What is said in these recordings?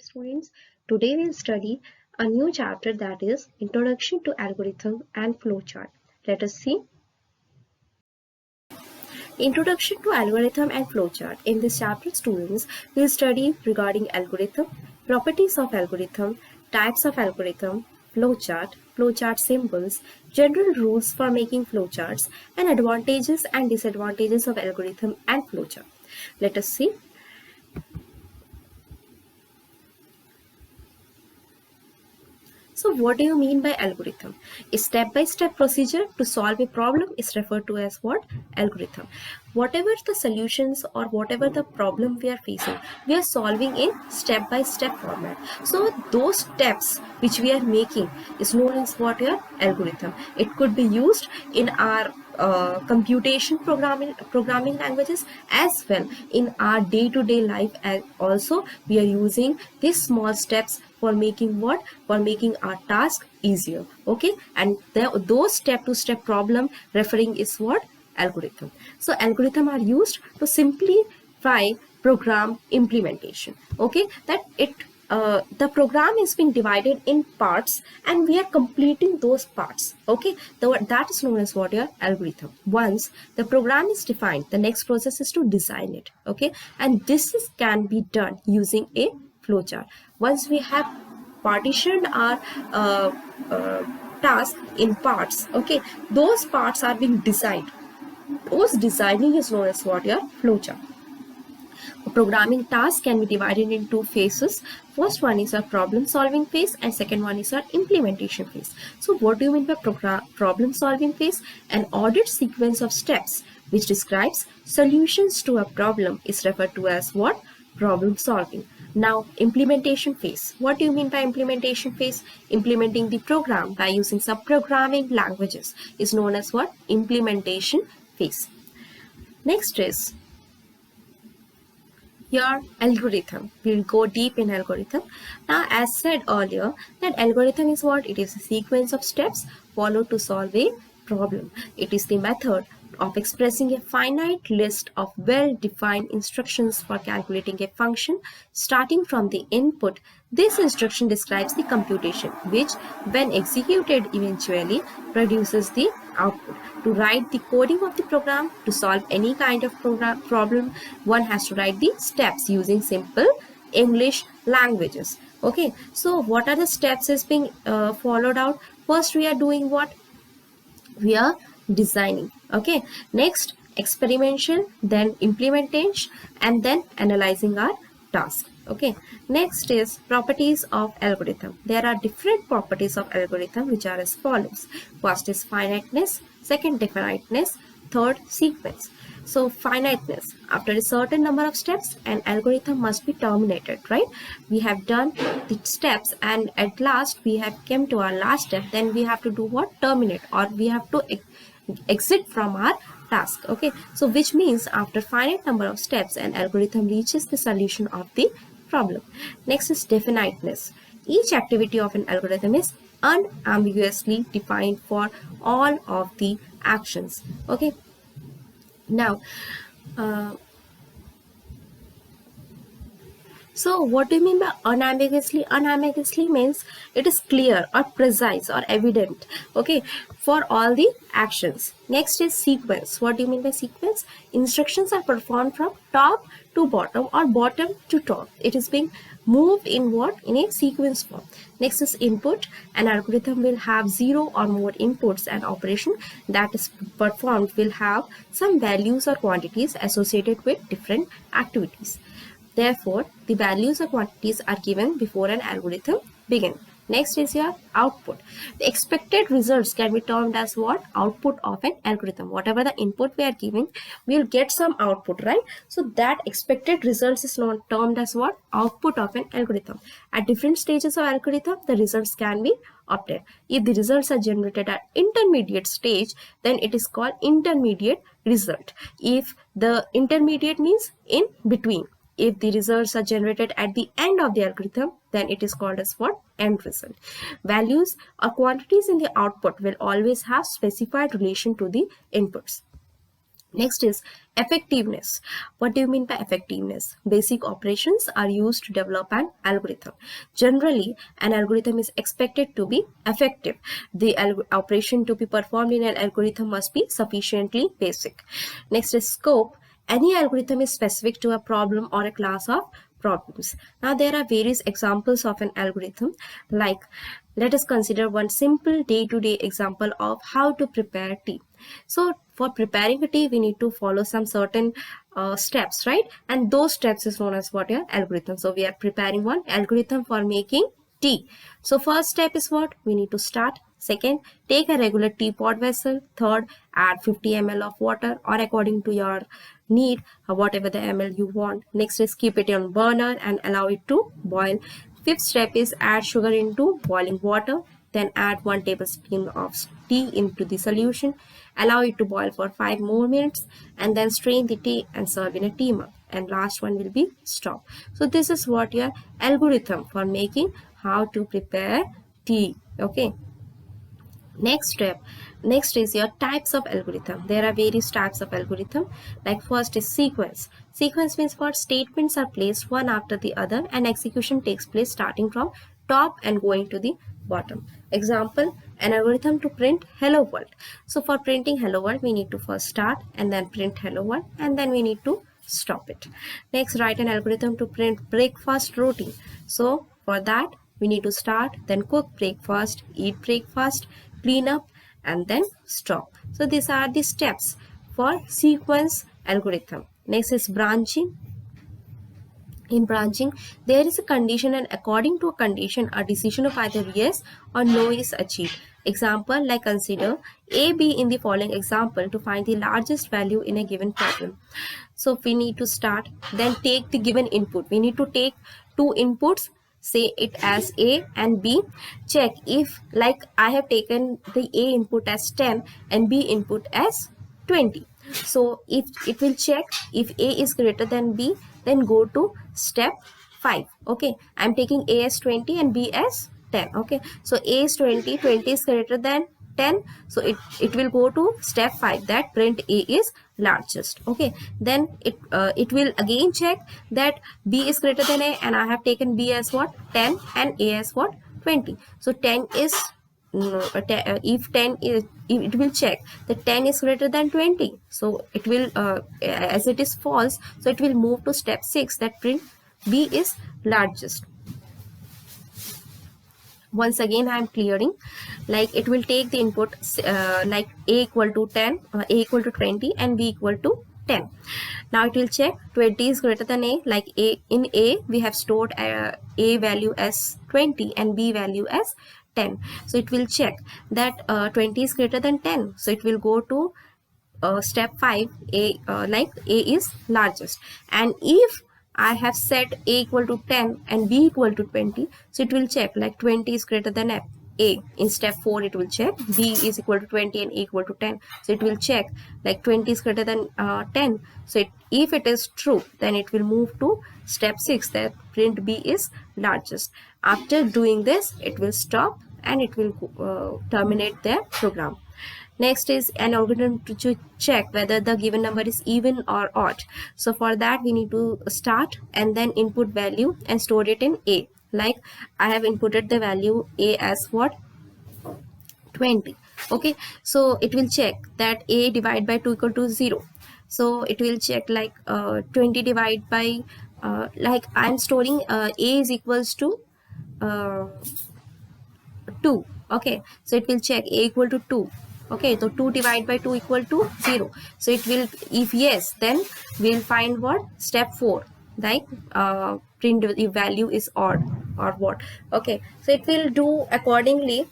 students. Today we'll study a new chapter, that is Introduction to Algorithm and Flowchart. Let us see. Introduction to Algorithm and Flowchart. In this chapter, students will study regarding algorithm, properties of algorithm, types of algorithm, flowchart symbols, general rules for making flowcharts, and advantages and disadvantages of algorithm and flowchart. Let us see. So what do you mean by algorithm? A step-by-step procedure to solve a problem is referred to as what? Algorithm. Whatever the solutions or whatever the problem we are facing, we are solving in step-by-step format. So those steps which we are making is known as what? Your algorithm. It could be used in our computation programming languages as well in our day-to-day life, and also we are using these small steps for making what? For making our task easier. Okay, and those step-to-step problem referring is what? Algorithm. So algorithm are used to simplify program implementation. Okay, that the program is being divided in parts and we are completing those parts. Okay, that is known as what? Your algorithm. Once the program is defined, the next process is to design it. Okay, and can be done using a flowchart. Once we have partitioned our task in parts, okay, those parts are being designed. Those designing is known as what? Your flowchart. A programming task can be divided in two phases. First one is our problem solving phase and second one is our implementation phase. So what do you mean by problem solving phase? An ordered sequence of steps which describes solutions to a problem is referred to as what? Problem solving. Now implementation phase. What do you mean by implementation phase? Implementing the program by using some programming languages is known as what? Implementation phase. Next is your algorithm. We'll go deep in algorithm. Now, as said earlier, that algorithm is what? It is a sequence of steps followed to solve a problem. It is the method of expressing a finite list of well-defined instructions for calculating a function starting from the input. This instruction describes the computation which, when executed, eventually produces the output. To write the coding of the program, to solve any kind of problem, one has to write the steps using simple English languages. Okay, so what are the steps is being followed out? First, we are doing what? We are designing. Okay, next experimentation, then implementation, and then analyzing our task. Okay, next is properties of algorithm. There are different properties of algorithm which are as follows. First is finiteness, second definiteness, third sequence. So finiteness, after a certain number of steps an algorithm must be terminated, right? We have done the steps and at last we have come to our last step, then we have to do what? Terminate, or we have to exit from our task. Okay, so which means after finite number of steps an algorithm reaches the solution of the problem. Next is definiteness. Each activity of an algorithm is unambiguously defined for all of the actions. Okay, now so what do you mean by unambiguously? Unambiguously means it is clear or precise or evident, okay, for all the actions. Next is sequence. What do you mean by sequence? Instructions are performed from top to bottom or bottom to top. It is being moved in what? In a sequence form. Next is input. An algorithm will have 0 or more inputs. An operation that is performed will have some values or quantities associated with different activities. Therefore, the values or quantities are given before an algorithm begins. Next is your output. The expected results can be termed as what? Output of an algorithm. Whatever the input we are giving, we will get some output, right? So that expected results is termed as what? Output of an algorithm. At different stages of algorithm, the results can be obtained. If the results are generated at intermediate stage, then it is called intermediate result. If the intermediate means in between. If the results are generated at the end of the algorithm, then it is called as what? End result. Values or quantities in the output will always have specified relation to the inputs. Next is effectiveness. What do you mean by effectiveness? Basic operations are used to develop an algorithm. Generally, an algorithm is expected to be effective. The operation to be performed in an algorithm must be sufficiently basic. Next is scope. Any algorithm is specific to a problem or a class of problems. Now, there are various examples of an algorithm. Like, let us consider one simple day-to-day example of how to prepare tea. So for preparing a tea, we need to follow some certain steps, right? And those steps is known as what? Your algorithm. So we are preparing one algorithm for making tea. So first step is what? We need to start. Second, take a regular teapot vessel. Third, add 50 ml of water or according to your need, whatever the ml you want. Next is keep it on burner and allow it to boil. Fifth step is add sugar into boiling water. Then add 1 tablespoon of tea into the solution. Allow it to boil for 5 more minutes and then strain the tea and serve in a tea mug. And last one will be stop. So this is what your algorithm for making how to prepare tea. Okay. Next is your types of algorithm. There are various types of algorithm. Like first is sequence means what? Statements are placed one after the other and execution takes place starting from top and going to the bottom. Example, an algorithm to print hello world. So for printing hello world, we need to first start and then print hello world and then we need to stop it. Next, write an algorithm to print breakfast routine. So for that, we need to start, then cook breakfast, eat breakfast, clean up, and then stop. So these are the steps for sequence algorithm. Next is branching. In branching, there is a condition and according to a condition, a decision of either yes or no is achieved. Example, like consider A, B in the following example to find the largest value in a given problem. So we need to start, then take the given input. We need to take two inputs, say it as A and B. Check if, like I have taken the A input as 10 and B input as 20. So if it will check if A is greater than B, then go to step 5. Okay, I'm taking A as 20 and B as 10. Okay, so A is 20, 20 is greater than 10, so it will go to step 5, that print A is largest. Okay, then it will again check that B is greater than A and I have taken B as what? 10 and A as what? 20. So 10 is if 10 is, it will check that 10 is greater than 20, so it will as it is false, so it will move to step 6, that print B is largest. Once again I am clearing, like it will take the input like A equal to 10, A equal to 20 and B equal to 10. Now it will check 20 is greater than A, like in A we have stored A value as 20 and B value as 10. So it will check that 20 is greater than 10, so it will go to step 5, A like A is largest. And if I have set A equal to 10 and B equal to 20, so it will check like 20 is greater than A. In step 4 it will check B is equal to 20 and A equal to 10, so it will check like 20 is greater than 10. So if it is true, then it will move to step 6, that print B is largest. After doing this, it will stop and it will terminate their program. Next is an algorithm to check whether the given number is even or odd. So for that we need to start and then input value and store it in A. Like I have inputted the value A as what? 20. Okay, so it will check that A divided by 2 equal to 0. So it will check like 20 divided by like I am storing A is equals to 2. Okay, so it will check A equal to 2. Okay, so 2 divided by 2 equal to 0. So it will, if yes, then we'll find what? Step 4, like print the value is odd or what. Okay, so it will do accordingly.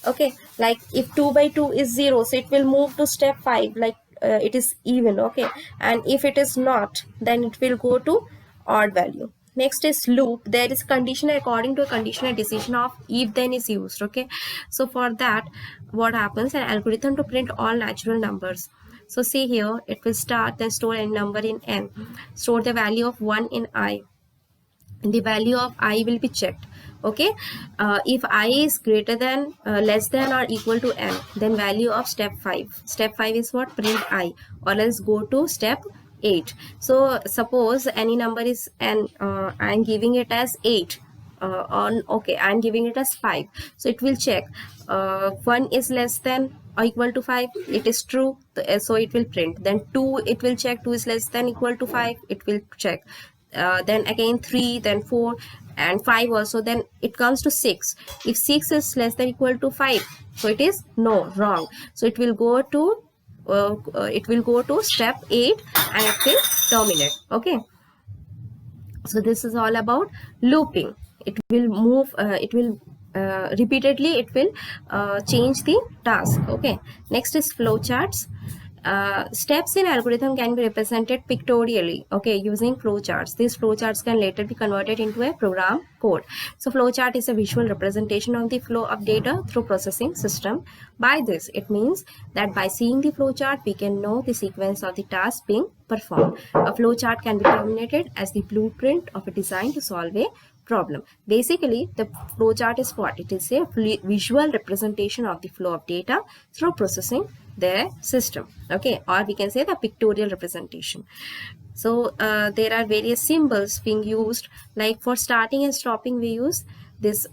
Okay, like if 2 by 2 is 0, so it will move to step 5, like it is even. Okay, and if it is not, then it will go to odd value. Next is loop. There is condition, according to a conditional decision of if then is used. Okay, so for that what happens, an algorithm to print all natural numbers. So see here, it will start, then store a number in n, store the value of 1 in I, and the value of I will be checked. Okay, if I is greater than less than or equal to n, then value of step 5. Step 5 is what? Print I, or else go to step 8. So suppose any number is n, I am giving it as 8, on okay, I am giving it as 5, so it will check 1 is less than or equal to 5, it is true, so it will print. Then 2, it will check 2 is less than equal to 5, it will check. Then again 3, then 4 and 5 also. Then it comes to 6. If 6 is less than equal to 5, so it is no, wrong, so it will go to step 8 and it will terminate. Okay, so this is all about looping. It will move, it will repeatedly, it will change the task. Okay, next is flowcharts. Steps in algorithm can be represented pictorially, okay, using flowcharts. These flowcharts can later be converted into a program code. So flowchart is a visual representation of the flow of data through processing system. By this, it means that by seeing the flowchart, we can know the sequence of the task being performed. A flowchart can be terminated as the blueprint of a design to solve a problem. Basically, the flowchart is what? It is a visual representation of the flow of data through processing their system. Okay, or we can say the pictorial representation. So there are various symbols being used, like for starting and stopping we use this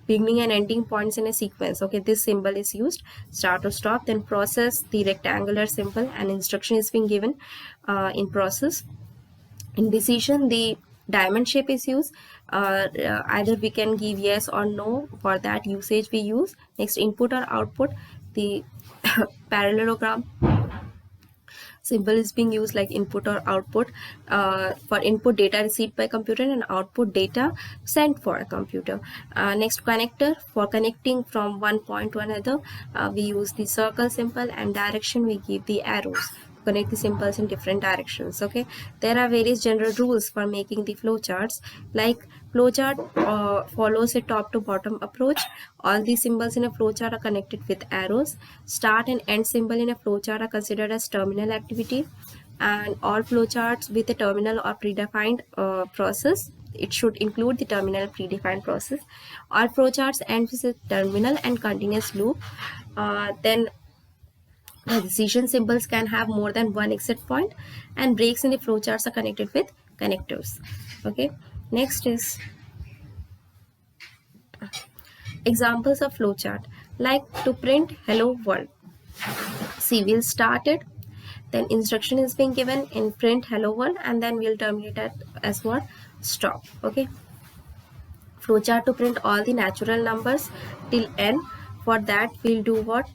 beginning and ending points in a sequence. Okay, this symbol is used, start or stop. Then process, the rectangular symbol, and instruction is being given in process. In decision, the diamond shape is used. Either we can give yes or no, for that usage we use. Next, input or output, the parallelogram symbol is being used, like input or output. For input, data received by computer, and output, data sent for a computer. Next, connector, for connecting from one point to another, we use the circle symbol, and direction, we give the arrows. Connect the symbols in different directions. Okay, there are various general rules for making the flowcharts. Like flowchart follows a top to bottom approach. All the symbols in a flowchart are connected with arrows. Start and end symbol in a flowchart are considered as terminal activity, and all flowcharts with a terminal or predefined process, it should include the terminal predefined process. All flowcharts end with a terminal and continuous loop. Then the decision symbols can have more than one exit point, and breaks in the flowcharts are connected with connectors. Okay, next is examples of flowchart, like to print hello world. See, we'll start it, then instruction is being given in print hello world, and then we'll terminate it as what? Stop. Okay, flowchart to print all the natural numbers till n. For that, we'll do what?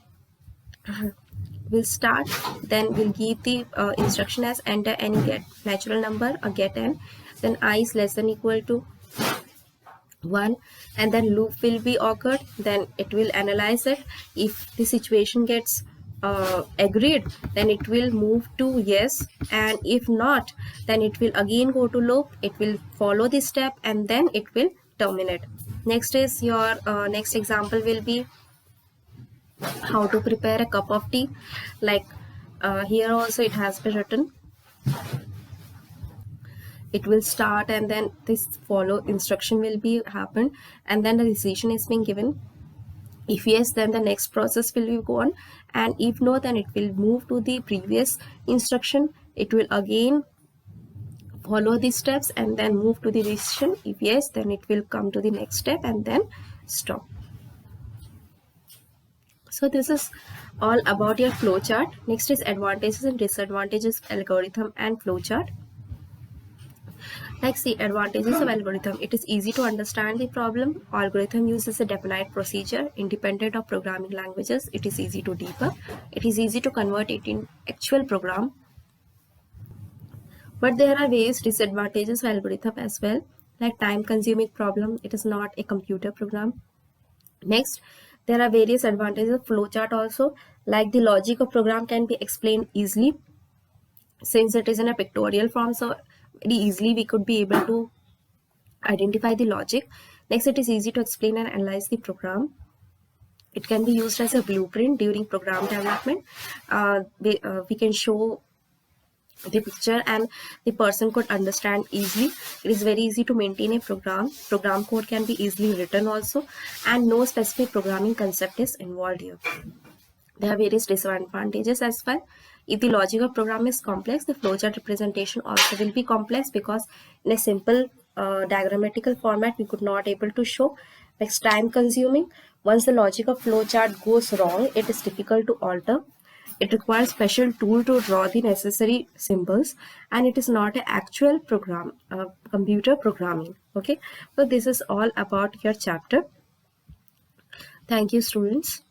We'll start, then we'll give the instruction as enter any get natural number or get n, then I is less than equal to 1, and then loop will be occurred. Then it will analyze it. If the situation gets agreed, then it will move to yes, and if not, then it will again go to loop. It will follow this step, and then it will terminate. Next is your next example will be how to prepare a cup of tea. Like here also it has been written, it will start, and then this follow instruction will be happen, and then the decision is being given. If yes, then the next process will be go on, and if no, then it will move to the previous instruction. It will again follow these steps and then move to the decision. If yes, then it will come to the next step and then stop. So this is all about your flowchart. Next is advantages and disadvantages of algorithm and flowchart. Like, see, advantages of algorithm. It is easy to understand the problem. Algorithm uses a definite procedure independent of programming languages. It is easy to debug. It is easy to convert it in actual program. But there are various disadvantages of algorithm as well, like time consuming problem. It is not a computer program. Next, there are various advantages of flowchart also, like the logic of program can be explained easily since it is in a pictorial form, so very easily we could be able to identify the logic. Next, it is easy to explain and analyze the program. It can be used as a blueprint during program development. We can show the picture and the person could understand easily. It is very easy to maintain a program code can be easily written also, and no specific programming concept is involved here. There are various disadvantages as well. If the logic of program is complex, the flowchart representation also will be complex, because in a simple diagrammatical format we could not able to show. It's time consuming. Once the logic of flowchart goes wrong, it is difficult to alter. It requires special tool to draw the necessary symbols, and it is not an actual program, computer programming. Okay, so this is all about your chapter. Thank you, students.